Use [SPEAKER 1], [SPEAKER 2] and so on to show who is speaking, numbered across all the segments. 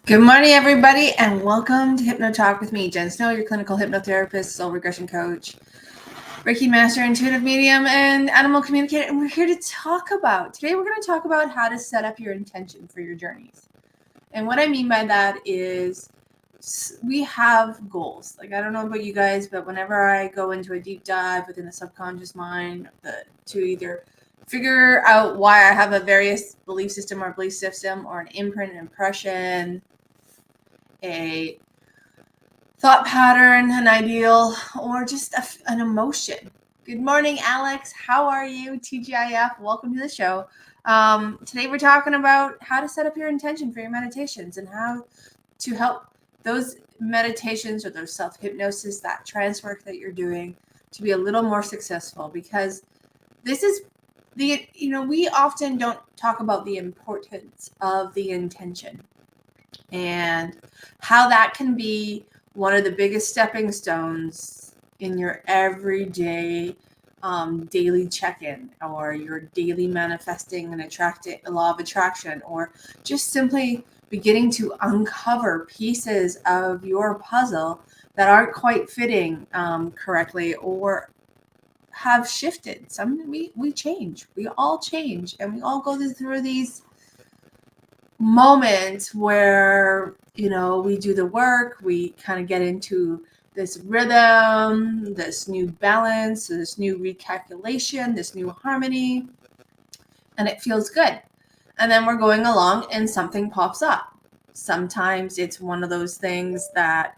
[SPEAKER 1] Good morning, everybody, and welcome to Hypno Talk with me, Jen Snow, your clinical hypnotherapist, soul regression coach, Reiki master, intuitive medium, and animal communicator. And we're here to talk about, today we're going to talk about how to set up your intention for your journeys. And what I mean by that is we have goals. Like, I don't know about you guys, but whenever I go into a deep dive within the subconscious mind to either figure out why I have a various belief system or an imprint, an impression, a thought pattern, an ideal, or just an emotion. Good morning, Alex. How are you? TGIF, welcome to the show. Today we're talking about how to set up your intention for your meditations and how to help those meditations or those self-hypnosis, that trance work that you're doing, to be a little more successful, because this is we often don't talk about the importance of the intention and how that can be one of the biggest stepping stones in your everyday daily check-in, or your daily manifesting and attracting law of attraction, or just simply beginning to uncover pieces of your puzzle that aren't quite fitting correctly, or have shifted. We change. We all change, and we all go through these moments where we do the work, we kind of get into this rhythm, this new balance, this new recalculation, this new harmony, and it feels good. And then we're going along and something pops up. Sometimes it's one of those things that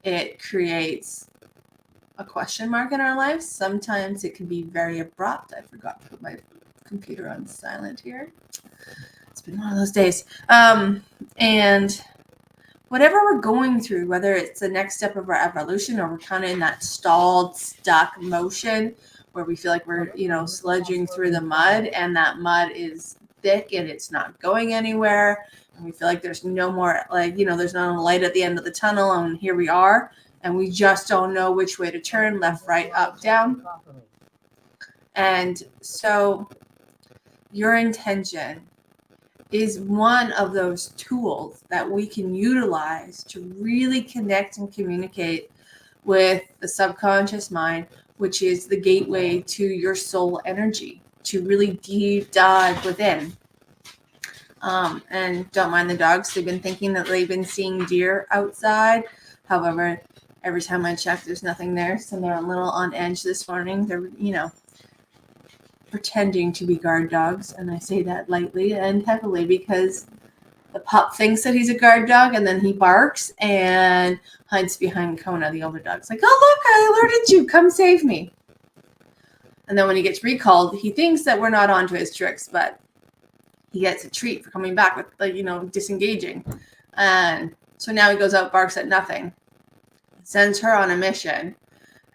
[SPEAKER 1] it creates a question mark in our lives. Sometimes it can be very abrupt. I forgot to put my computer on silent here. It's been one of those days. And whatever we're going through, whether it's the next step of our evolution, or we're kind of in that stalled, stuck motion where we feel like we're, sludging through the mud, and that mud is thick and it's not going anywhere. And we feel like there's no more, there's no light at the end of the tunnel, and here we are. And we just don't know which way to turn, left, right, up, down. And so your intention is one of those tools that we can utilize to really connect and communicate with the subconscious mind, which is the gateway to your soul energy, to really deep dive within. And don't mind the dogs. They've been thinking that they've been seeing deer outside. However, every time I check, there's nothing there. So they're a little on edge this morning. They're, pretending to be guard dogs. And I say that lightly and heavily because the pup thinks that he's a guard dog, and then he barks and hides behind Kona, the older dog. It's like, oh, look, I alerted you. Come save me. And then when he gets recalled, he thinks that we're not onto his tricks, but he gets a treat for coming back with, disengaging. And so now he goes out, barks at nothing, sends her on a mission,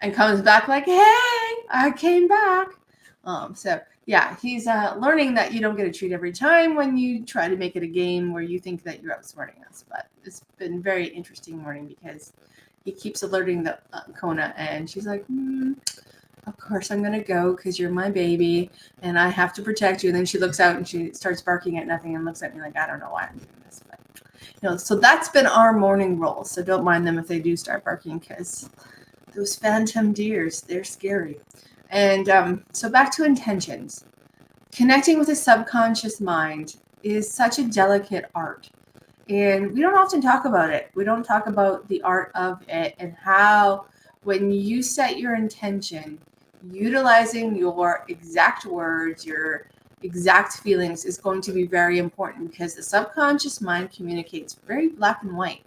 [SPEAKER 1] and comes back like, hey, I came back. So yeah, he's learning that you don't get a treat every time when you try to make it a game where you think that you're outsmarting us. But it's been very interesting morning because he keeps alerting the Kona, and she's like, of course I'm going to go because you're my baby and I have to protect you. And then she looks out and she starts barking at nothing and looks at me like, I don't know why I'm doing this. But, so that's been our morning roll. So don't mind them if they do start barking, because those phantom deers, they're scary. And so back to intentions. Connecting with the subconscious mind is such a delicate art. And we don't often talk about it. We don't talk about the art of it, and how when you set your intention, utilizing your exact words, your exact feelings is going to be very important, because the subconscious mind communicates very black and white.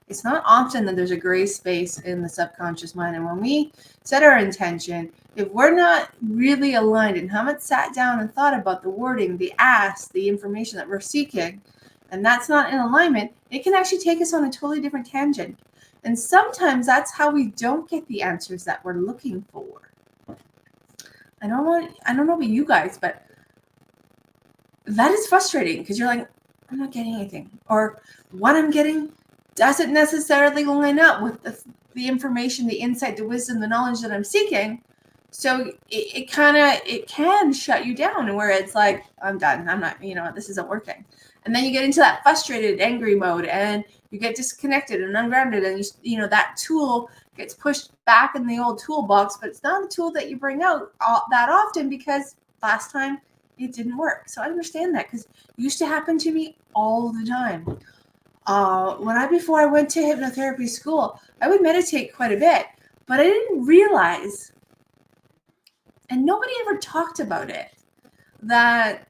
[SPEAKER 1] It's not often that there's a gray space in the subconscious mind. And when we set our intention, if we're not really aligned and haven't sat down and thought about the wording, the ask, the information that we're seeking, and that's not in alignment, it can actually take us on a totally different tangent. And sometimes that's how we don't get the answers that we're looking for. I don't know about you guys, but that is frustrating because you're like, I'm not getting anything. Or what I'm getting doesn't necessarily line up with the information, the insight, the wisdom, the knowledge that I'm seeking. So it can shut you down, where it's like, I'm done. I'm not, this isn't working. And then you get into that frustrated, angry mode, and you get disconnected and ungrounded, and that tool gets pushed back in the old toolbox, but it's not a tool that you bring out that often because last time it didn't work. So I understand that because it used to happen to me all the time. Before I went to hypnotherapy school, I would meditate quite a bit, but I didn't realize, and nobody ever talked about it, that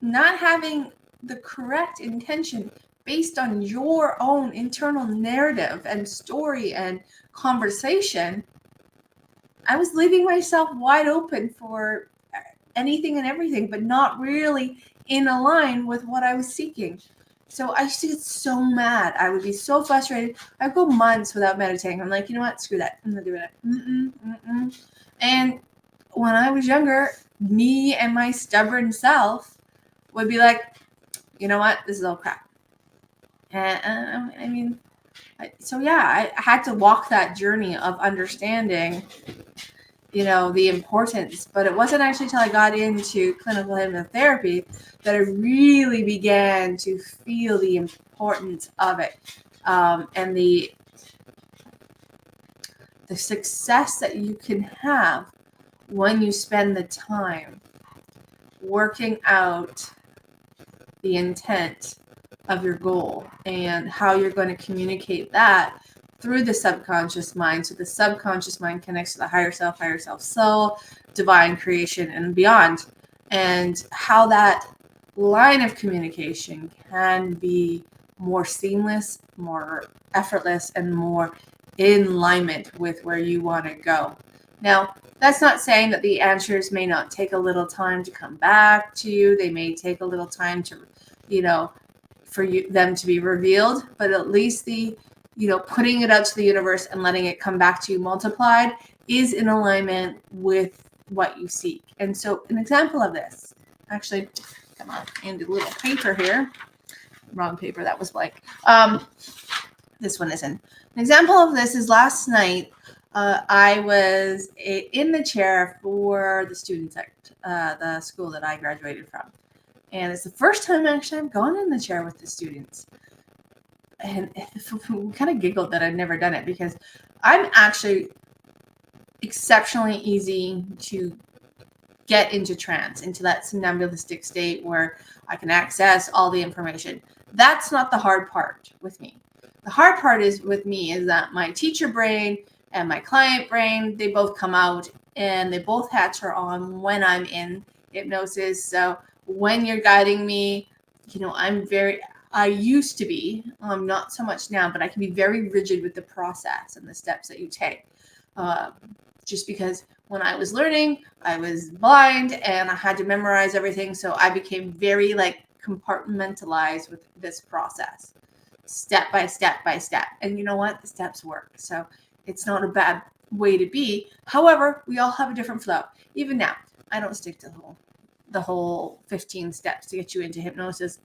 [SPEAKER 1] not having the correct intention based on your own internal narrative and story and conversation, I was leaving myself wide open for anything and everything, but not really in line with what I was seeking. So I used to get so mad. I would be so frustrated. I'd go months without meditating. I'm like, you know what? Screw that. I'm not doing it. And when I was younger, me and my stubborn self would be like, you know what? This is all crap. And I had to walk that journey of understanding, the importance. But it wasn't actually until I got into clinical hypnotherapy that I really began to feel the importance of it, and the success that you can have when you spend the time working out the intent of your goal and how you're going to communicate that through the subconscious mind. So the subconscious mind connects to the higher self soul, divine creation, and beyond. And how that line of communication can be more seamless, more effortless, and more in alignment with where you want to go. Now, that's not saying that the answers may not take a little time to come back to you. They may take a little time to, for them to be revealed, but at least the, putting it out to the universe and letting it come back to you multiplied is in alignment with what you seek. And so an example of this, actually, come on, and a little paper here. Wrong paper, that was blank. This one isn't. An example of this is last night, I was in the chair for the students at the school that I graduated from. And it's the first time actually I've gone in the chair with the students. And we kind of giggled that I'd never done it because I'm actually exceptionally easy to get into trance, into that somnambulistic state where I can access all the information. That's not the hard part with me. The hard part with me is that my teacher brain and my client brain, they both come out and they both hatch on when I'm in hypnosis. So when you're guiding me, I used to be, not so much now, but I can be very rigid with the process and the steps that you take. Just because when I was learning, I was blind and I had to memorize everything. So I became very compartmentalized with this process, step by step by step. And you know what? The steps work. So it's not a bad way to be. However, we all have a different flow. Even now, I don't stick to the whole 15 steps to get you into hypnosis,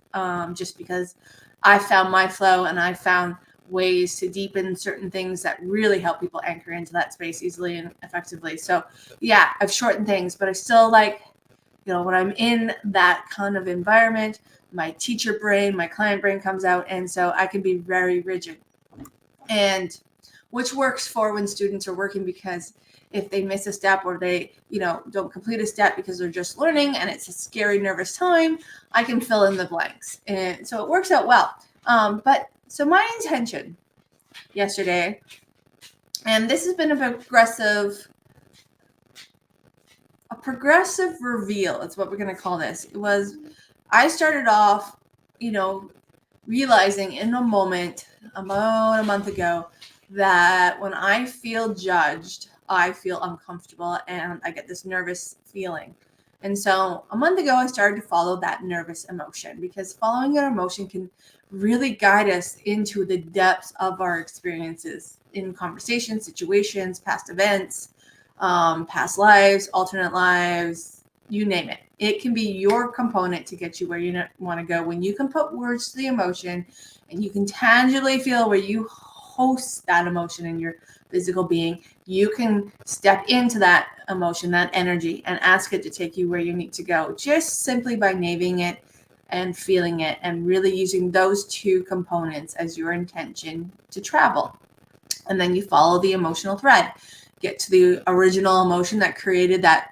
[SPEAKER 1] just because I found my flow and I found ways to deepen certain things that really help people anchor into that space easily and effectively. So yeah, I've shortened things, but I still when I'm in that kind of environment, my teacher brain, my client brain comes out. And so I can be very rigid, and which works for when students are working, because if they miss a step or they, don't complete a step because they're just learning and it's a scary, nervous time, I can fill in the blanks. And so it works out well. So my intention yesterday, and this has been a progressive reveal, it's what we're going to call this. It was, I started off, realizing in a moment about a month ago that when I feel judged, I feel uncomfortable and I get this nervous feeling. And so a month ago, I started to follow that nervous emotion, because following an emotion can really guide us into the depths of our experiences in conversations, situations, past events, past lives, alternate lives, you name it. It can be your component to get you where you want to go. When you can put words to the emotion and you can tangibly feel where you host that emotion in your physical being, you can step into that emotion, that energy, and ask it to take you where you need to go, just simply by naming it and feeling it, and really using those two components as your intention to travel. And then you follow the emotional thread, get to the original emotion that created that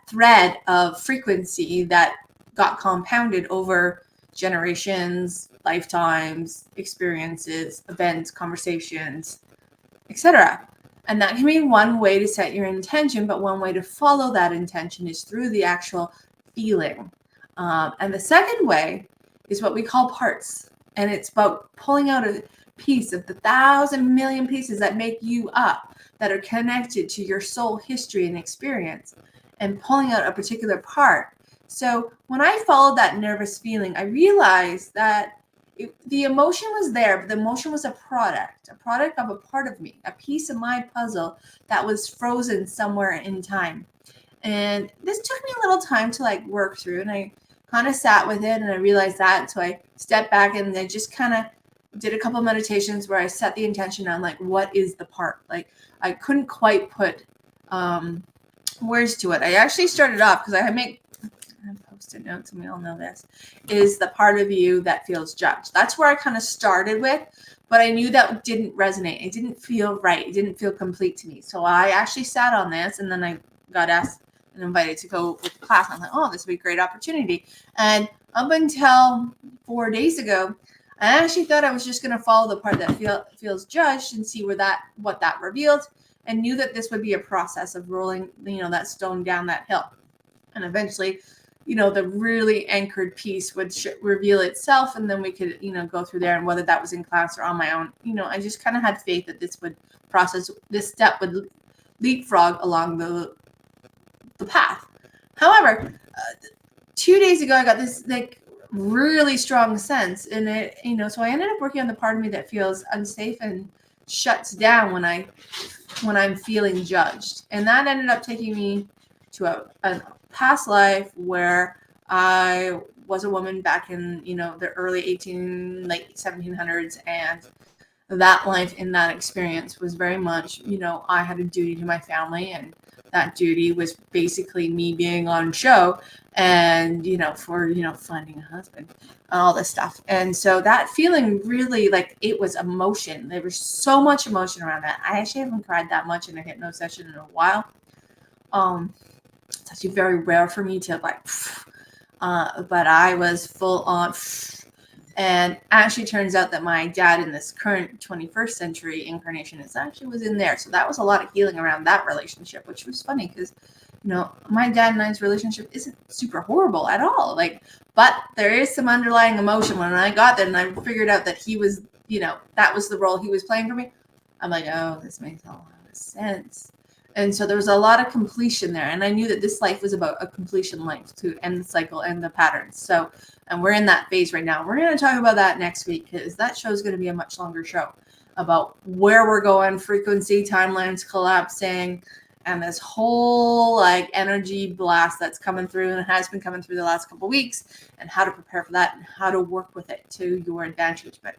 [SPEAKER 1] thread of frequency that got compounded over generations, lifetimes, experiences, events, conversations, etc. And that can be one way to set your intention, but one way to follow that intention is through the actual feeling. And the second way is what we call parts. And it's about pulling out a piece of the 1,000,000,000 pieces that make you up, that are connected to your soul history and experience, and pulling out a particular part. So when I followed that nervous feeling, I realized that the emotion was there, but the emotion was a product of a part of me, a piece of my puzzle that was frozen somewhere in time. And this took me a little time to like work through, and I kind of sat with it, and I realized that. So I stepped back and I just kind of did a couple meditations where I set the intention on like, what is the part? Like I couldn't quite put words to it. I actually started off, because I make post-it notes, and we all know this, is the part of you that feels judged. That's where I kind of started with, but I knew that didn't resonate. It didn't feel right. It didn't feel complete to me. So I actually sat on this, and then I got asked and invited to go with the class. I'm like, oh, this would be a great opportunity. And up until 4 days ago, I actually thought I was just going to follow the part that feels judged and see what that revealed, and knew that this would be a process of rolling, that stone down that hill. And eventually, the really anchored piece would reveal itself, and then we could, go through there. And whether that was in class or on my own, I just kind of had faith that this step would leapfrog along the path. However, 2 days ago, I got this like really strong sense, and it, so I ended up working on the part of me that feels unsafe and shuts down when I'm feeling judged. And that ended up taking me to a past life where I was a woman back in, the early late 1700s. And that life in that experience was very much, I had a duty to my family, and that duty was basically me being on show and, for, finding a husband and all this stuff. And so that feeling really, like, it was emotion. There was so much emotion around that. I actually haven't cried that much in a hypno session in a while. It's actually very rare for me to like, but I was full on. And actually turns out that my dad in this current 21st century incarnation was in there. So that was a lot of healing around that relationship, which was funny because, my dad and I's relationship isn't super horrible at all. But there is some underlying emotion. When I got there and I figured out that he was, that was the role he was playing for me, I'm like, oh, this makes a lot of sense. And so there was a lot of completion there. And I knew that this life was about a completion life, to end the cycle and the patterns. So, and we're in that phase right now. We're going to talk about that next week, because that show is going to be a much longer show about where we're going, frequency, timelines collapsing, and this whole like energy blast that's coming through and has been coming through the last couple of weeks, and how to prepare for that and how to work with it to your advantage. But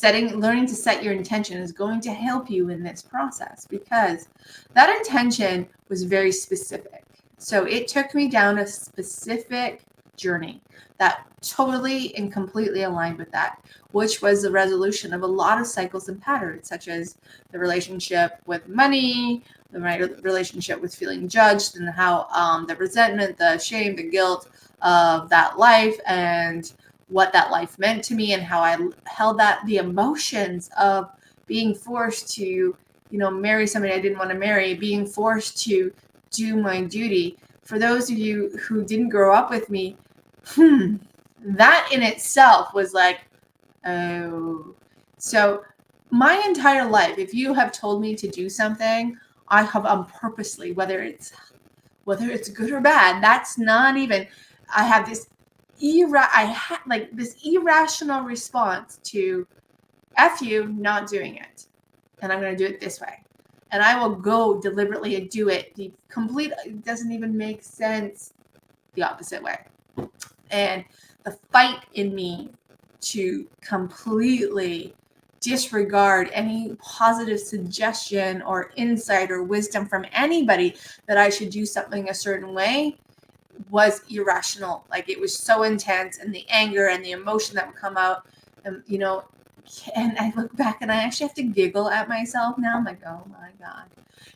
[SPEAKER 1] learning to set your intention is going to help you in this process, because that intention was very specific. So it took me down a specific journey that totally and completely aligned with that, which was the resolution of a lot of cycles and patterns, such as the relationship with money, the relationship with feeling judged, and how the resentment, the shame, the guilt of that life, and what that life meant to me, and how I held the emotions of being forced to, marry somebody I didn't want to marry, being forced to do my duty. For those of you who didn't grow up with me, that in itself was like, oh. So my entire life, if you have told me to do something, I have purposely, whether it's whether it's good or bad. That's not even, I have this this irrational response to F you not doing it. And I'm going to do it this way. And I will go deliberately and do it it doesn't even make sense the opposite way. And the fight in me to completely disregard any positive suggestion or insight or wisdom from anybody that I should do something a certain way was irrational. Like, it was so intense, and the anger and the emotion that would come out, and and I look back and I actually have to giggle at myself now. I'm like, oh my God,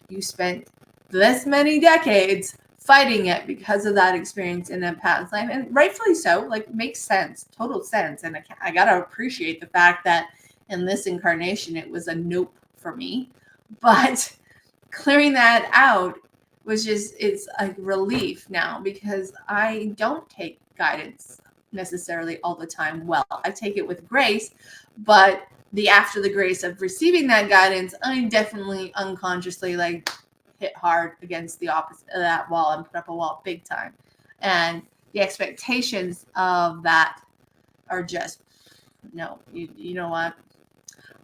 [SPEAKER 1] you spent this many decades fighting it because of that experience in a past life, and rightfully so. Like, makes sense, total sense. And I gotta appreciate the fact that in this incarnation it was a nope for me, but clearing that out it's a relief now, because I don't take guidance necessarily all the time well. I take it with grace, but after the grace of receiving that guidance, I definitely unconsciously hit hard against the opposite of that wall and put up a wall big time. And the expectations of that are just, no, you know what?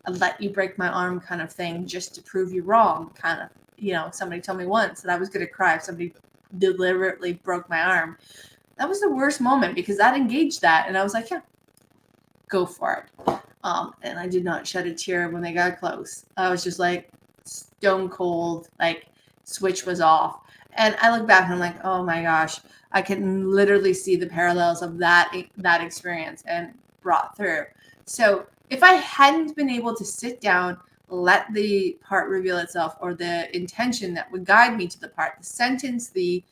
[SPEAKER 1] I'll let you break my arm kind of thing just to prove you wrong kind of. Somebody told me once that I was going to cry if somebody deliberately broke my arm. That was the worst moment, because that engaged that. And I was like, yeah, go for it. And I did not shed a tear when they got close. I was just like stone cold, like switch was off. And I look back and I'm like, oh my gosh, I can literally see the parallels of that experience and brought through. So if I hadn't been able to sit down, let the part reveal itself, or the intention that would guide me to the part, the sentence, the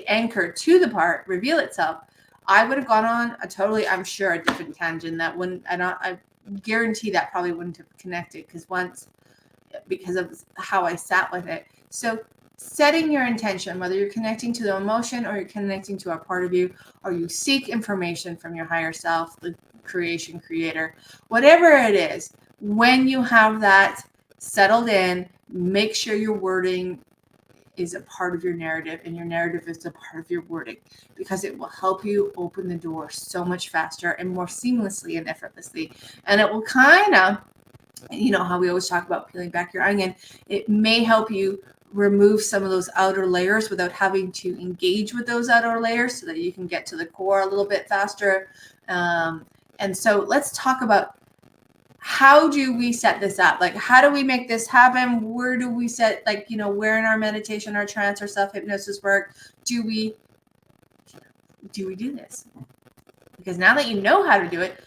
[SPEAKER 1] anchor to the part reveal itself, I would have gone on a totally, I'm sure, a different tangent that wouldn't, I guarantee that probably wouldn't have connected because of how I sat with it. So setting your intention, whether you're connecting to the emotion or you're connecting to a part of you, or you seek information from your higher self, the creator, whatever it is, when you have that settled in, make sure your wording is a part of your narrative, and your narrative is a part of your wording, because it will help you open the door so much faster and more seamlessly and effortlessly. And it will kind of, how we always talk about peeling back your onion, it may help you remove some of those outer layers without having to engage with those outer layers, so that you can get to the core a little bit faster. And so let's talk about, how do we set this up? Like, how do we make this happen? Where do we set, where in our meditation, our trance, our self-hypnosis work do we do this? Because now that you know how to do it,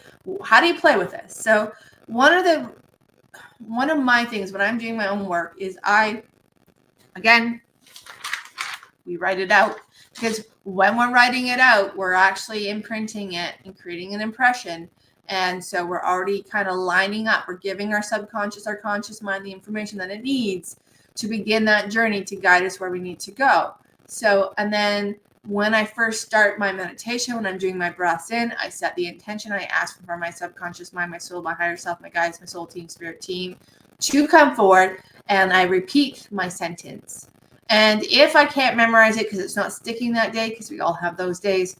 [SPEAKER 1] how do you play with this? So one of my things when I'm doing my own work is we write it out, because when we're writing it out, we're actually imprinting it and creating an impression. And so we're already kind of lining up. We're giving our subconscious, our conscious mind the information that it needs to begin that journey to guide us where we need to go. So, and then when I first start my meditation, when I'm doing my breaths in, I set the intention. I ask for my subconscious mind, my soul, my higher self, my guides, my soul team, spirit team to come forward, and I repeat my sentence. And if I can't memorize it because it's not sticking that day, because we all have those days,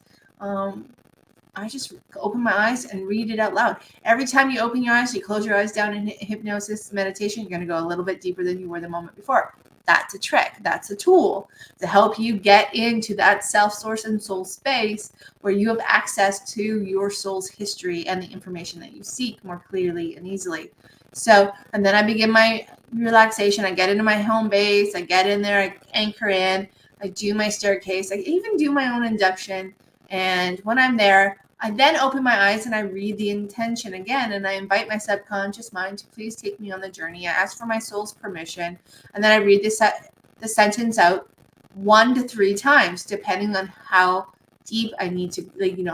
[SPEAKER 1] I just open my eyes and read it out loud. Every time you open your eyes, you close your eyes down in hypnosis meditation, you're going to go a little bit deeper than you were the moment before. That's a trick. That's a tool to help you get into that self source and soul space where you have access to your soul's history and the information that you seek more clearly and easily. So, and then I begin my relaxation. I get into my home base. I get in there. I anchor in. I do my staircase. I even do my own induction. And when I'm there, I then open my eyes and I read the intention again, and I invite my subconscious mind to please take me on the journey. I ask for my soul's permission, and then I read the sentence out 1 to 3 times, depending on how deep I need to,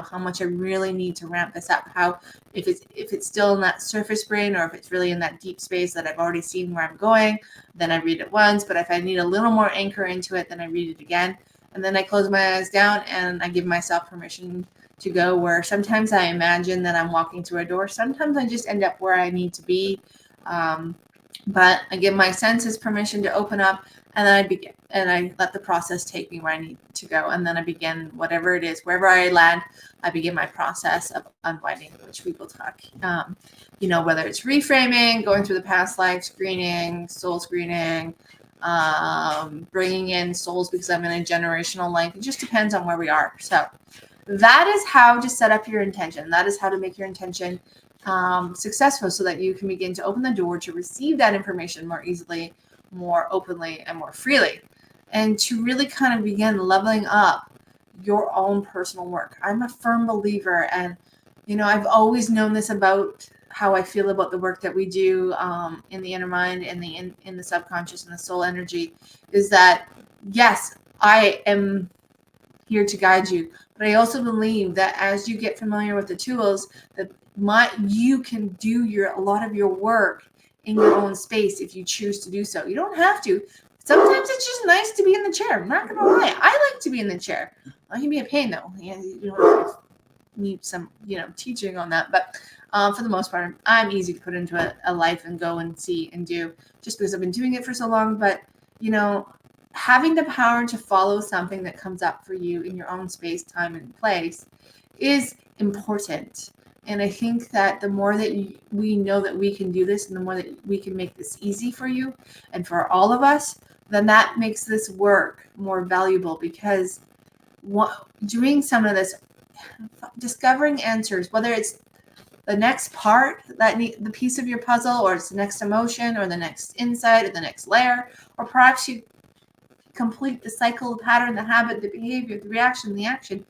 [SPEAKER 1] how much I really need to ramp this up. How, if it's still in that surface brain, or if it's really in that deep space that I've already seen where I'm going, then I read it once. But if I need a little more anchor into it, then I read it again. And then I close my eyes down and I give myself permission to go, where sometimes I imagine that I'm walking through a door. Sometimes I just end up where I need to be. But I give my senses permission to open up, and then I begin. and I let the process take me where I need to go. And then I begin whatever it is, wherever I land, I begin my process of unwinding, which we will talk, whether it's reframing, going through the past life screening, soul screening, bringing in souls because I'm in a generational life. It just depends on where we are. So that is how to set up your intention. That is how to make your intention successful so that you can begin to open the door to receive that information more easily, more openly, and more freely, and to really kind of begin leveling up your own personal work. I'm a firm believer, and I've always known this about how I feel about the work that we do in the inner mind and in the subconscious and the soul energy, is that yes, I am here to guide you, but I also believe that as you get familiar with the tools, that you can do a lot of your work in your own space if you choose to do so. You don't have to. Sometimes it's just nice to be in the chair. I'm not gonna lie, I like to be in the chair. It can be a pain though. You need some teaching on that, but for the most part, I'm easy to put into a life and go and see and do, just because I've been doing it for so long. But having the power to follow something that comes up for you in your own space, time, and place is important. And I think that the more that we know that we can do this, and the more that we can make this easy for you and for all of us, then that makes this work more valuable, because doing some of this, discovering answers, whether it's the next part, the piece of your puzzle, or it's the next emotion, or the next insight, or the next layer, or perhaps you complete the cycle, the pattern, the habit, the behavior, the reaction, the action,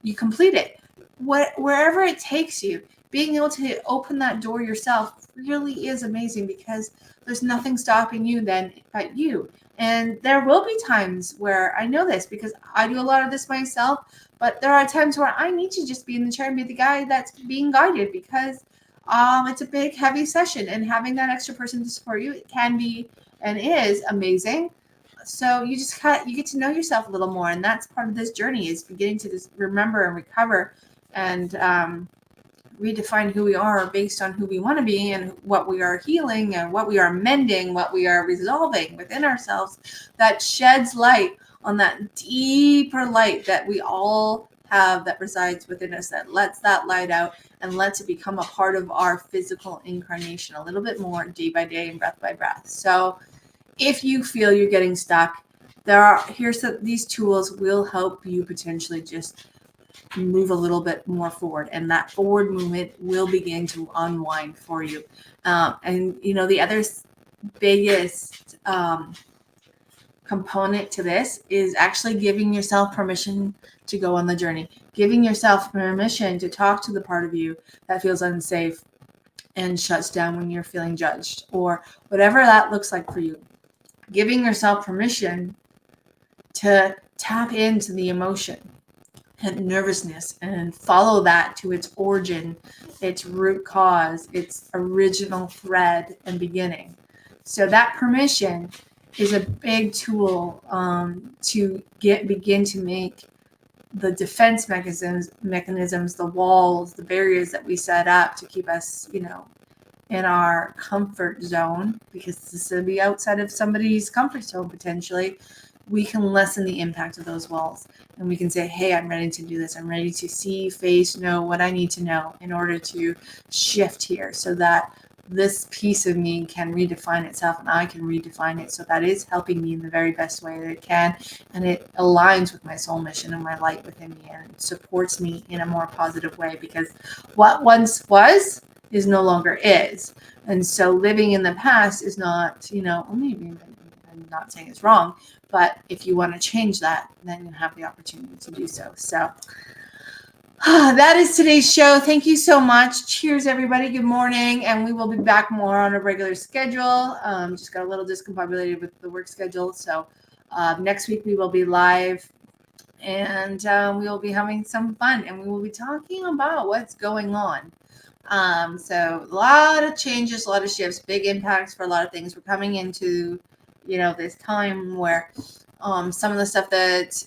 [SPEAKER 1] you complete it. Wherever it takes you, being able to open that door yourself really is amazing, because there's nothing stopping you then but you. And there will be times where, I know this because I do a lot of this myself, but there are times where I need to just be in the chair and be the guy that's being guided, because it's a big, heavy session, and having that extra person to support you, it can be and is amazing. So you get to know yourself a little more, and that's part of this journey, is beginning to just remember and recover and redefine who we are based on who we want to be, and what we are healing, and what we are mending, what we are resolving within ourselves, that sheds light on that deeper light that we all have, that resides within us, that lets that light out and lets it become a part of our physical incarnation a little bit more, day by day and breath by breath. So if you feel you're getting stuck, these tools will help you potentially just move a little bit more forward, and that forward movement will begin to unwind for you. And the other biggest component to this is actually giving yourself permission to go on the journey, giving yourself permission to talk to the part of you that feels unsafe and shuts down when you're feeling judged, or whatever that looks like for you. Giving yourself permission to tap into the emotion and nervousness and follow that to its origin, its root cause, its original thread and beginning. So that permission is a big tool to begin to make the defense mechanisms, the walls, the barriers that we set up to keep us, in our comfort zone, because this will be outside of somebody's comfort zone potentially. We can lessen the impact of those walls, and we can say, hey, I'm ready to do this. I'm ready to see, face, know what I need to know in order to shift here, so that this piece of me can redefine itself, and I can redefine it. So that is helping me in the very best way that it can. And it aligns with my soul mission and my light within me, and it supports me in a more positive way, because what once was is no longer is. And so living in the past is not, maybe I'm not saying it's wrong, but if you want to change that, then you have the opportunity to do so. So that is today's show. Thank you so much. Cheers, everybody. Good morning. And we will be back more on a regular schedule. Just got a little discombobulated with the work schedule. So next week we will be live, and we will be having some fun, and we will be talking about what's going on. So a lot of changes, a lot of shifts, big impacts for a lot of things. We're coming into, this time where some of the stuff that,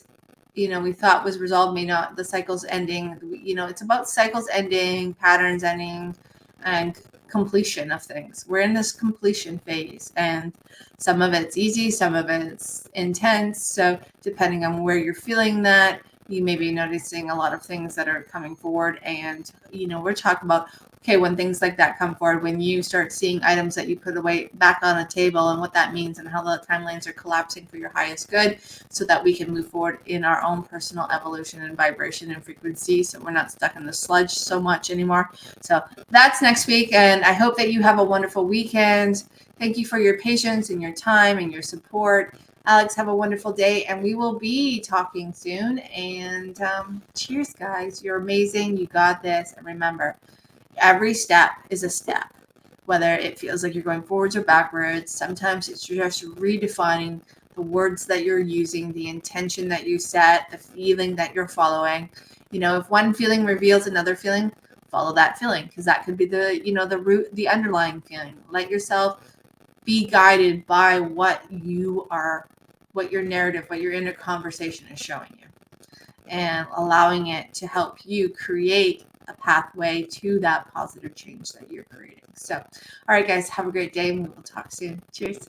[SPEAKER 1] we thought was resolved may not, the cycle's ending. It's about cycles ending, patterns ending, and completion of things. We're in this completion phase, and some of it's easy, some of it's intense. So depending on where you're feeling that, you may be noticing a lot of things that are coming forward. And, we're talking about, okay, when things like that come forward, when you start seeing items that you put away back on a table and what that means and how the timelines are collapsing for your highest good so that we can move forward in our own personal evolution and vibration and frequency. So we're not stuck in the sludge so much anymore. So that's next week. And I hope that you have a wonderful weekend. Thank you for your patience and your time and your support. Alex, have a wonderful day, and we will be talking soon. And cheers, guys. You're amazing. You got this. And remember, every step is a step, whether it feels like you're going forwards or backwards. Sometimes it's just redefining the words that you're using, the intention that you set, the feeling that you're following. If one feeling reveals another feeling, follow that feeling, because that could be the root, the underlying feeling. Let yourself be guided by what your narrative, what your inner conversation is showing you, and allowing it to help you create a pathway to that positive change that you're creating. So, all right, guys, have a great day, and we will talk soon. Cheers.